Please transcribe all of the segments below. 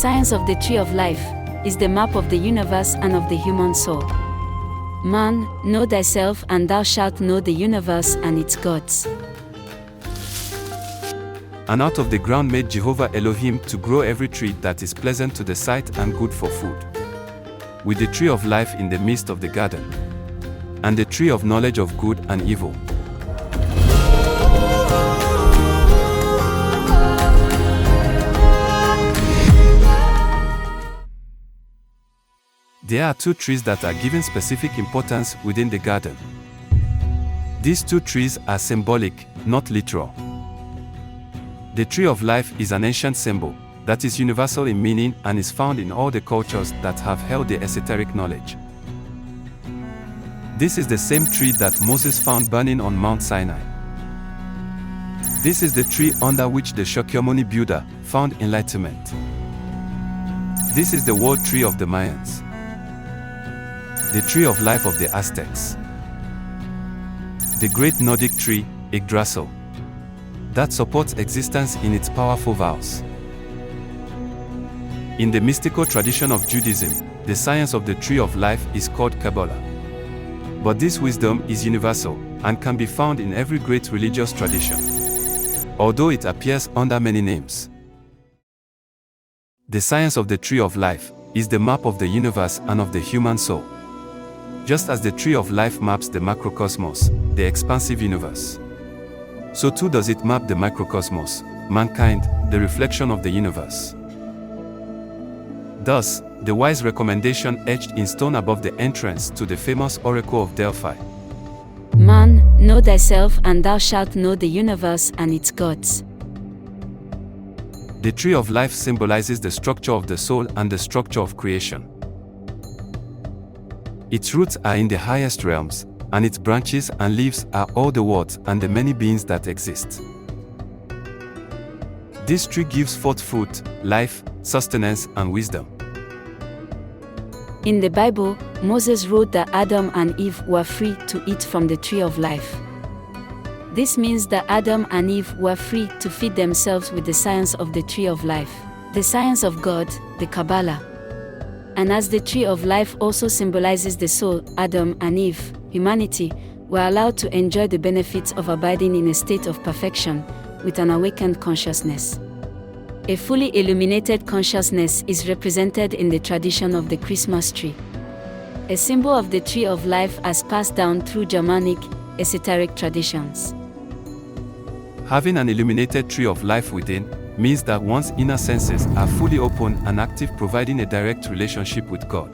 science of the tree of life is the map of the universe and of the human soul. Man, know thyself and thou shalt know the universe and its gods. And out of the ground made Jehovah Elohim to grow every tree that is pleasant to the sight and good for food, with the tree of life in the midst of the garden, and the tree of knowledge of good and evil. There are two trees that are given specific importance within the garden. These two trees are symbolic, not literal. The tree of life is an ancient symbol that is universal in meaning and is found in all the cultures that have held the esoteric knowledge. This is the same tree that Moses found burning on Mount Sinai. This is the tree under which the Shakyamuni Buddha found enlightenment. This is the world tree of the Mayans, the tree of life of the Aztecs, the great Nordic tree, Yggdrasil, that supports existence in its powerful vows. In the mystical tradition of Judaism, the science of the tree of life is called Kabbalah. But this wisdom is universal and can be found in every great religious tradition, although it appears under many names. The science of the tree of life is the map of the universe and of the human soul. Just as the tree of life maps the macrocosmos, the expansive universe, so too does it map the microcosmos, mankind, the reflection of the universe. Thus, the wise recommendation etched in stone above the entrance to the famous oracle of Delphi: Man, know thyself and thou shalt know the universe and its gods. The tree of life symbolizes the structure of the soul and the structure of creation. Its roots are in the highest realms, and its branches and leaves are all the worlds and the many beings that exist. This tree gives forth fruit, life, sustenance, and wisdom. In the Bible, Moses wrote that Adam and Eve were free to eat from the tree of life. This means that Adam and Eve were free to feed themselves with the science of the tree of life, the science of God, the Kabbalah. And as the tree of life also symbolizes the soul, Adam and Eve, humanity, were allowed to enjoy the benefits of abiding in a state of perfection, with an awakened consciousness. A fully illuminated consciousness is represented in the tradition of the Christmas tree, a symbol of the tree of life as passed down through Germanic, esoteric traditions. Having an illuminated tree of life within means that one's inner senses are fully open and active, providing a direct relationship with God.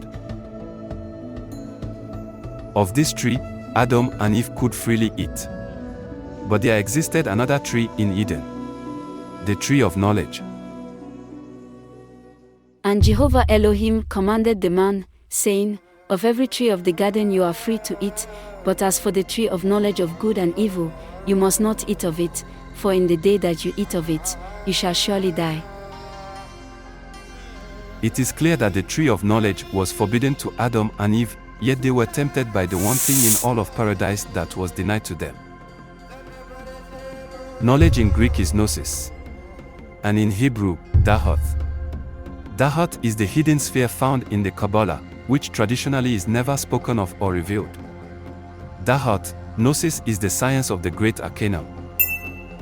Of this tree, Adam and Eve could freely eat. But there existed another tree in Eden, the tree of knowledge. And Jehovah Elohim commanded the man, saying, Of every tree of the garden you are free to eat, but as for the tree of knowledge of good and evil, you must not eat of it, for in the day that you eat of it, you shall surely die. It is clear that the tree of knowledge was forbidden to Adam and Eve, yet they were tempted by the one thing in all of paradise that was denied to them. Knowledge in Greek is gnosis, and in Hebrew, dahath. Dahath is the hidden sphere found in the Kabbalah, which traditionally is never spoken of or revealed. Dahath, gnosis, is the science of the great arcanum,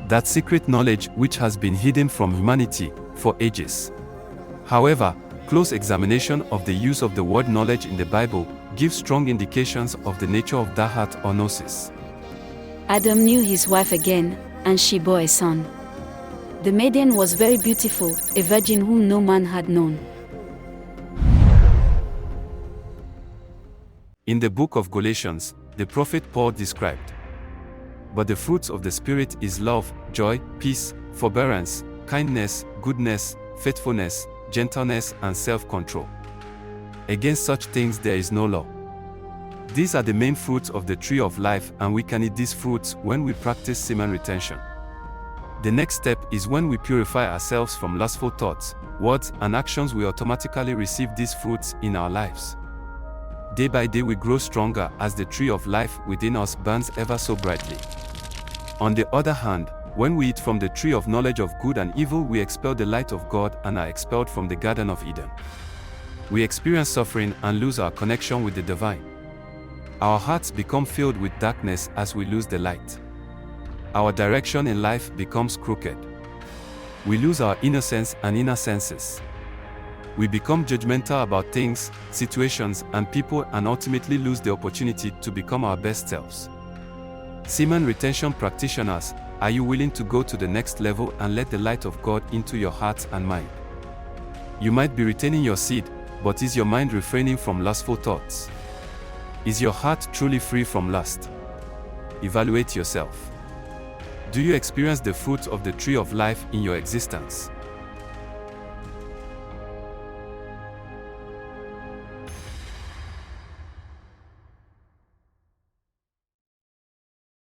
that secret knowledge which has been hidden from humanity for ages. However, close examination of the use of the word knowledge in the Bible gives strong indications of the nature of dahath or gnosis. Adam knew his wife again, and she bore a son. The maiden was very beautiful, a virgin whom no man had known. In the book of Galatians, the prophet Paul described, But the fruits of the Spirit is love, joy, peace, forbearance, kindness, goodness, faithfulness, gentleness, and self-control. Against such things there is no law. These are the main fruits of the tree of life, and we can eat these fruits when we practice semen retention. The next step is when we purify ourselves from lustful thoughts, words, and actions, we automatically receive these fruits in our lives. Day by day we grow stronger as the tree of life within us burns ever so brightly. On the other hand, When we eat from the tree of knowledge of good and evil, we expel the light of God and are expelled from the Garden of Eden. We experience suffering and lose our connection with the divine. Our hearts become filled with darkness as we lose the light. Our direction in life becomes crooked. We lose our innocence and inner senses. We become judgmental about things, situations, and people, and ultimately lose the opportunity to become our best selves. Semen retention practitioners, are you willing to go to the next level and let the light of God into your heart and mind? You might be retaining your seed, but is your mind refraining from lustful thoughts? Is your heart truly free from lust? Evaluate yourself. Do you experience the fruit of the tree of life in your existence?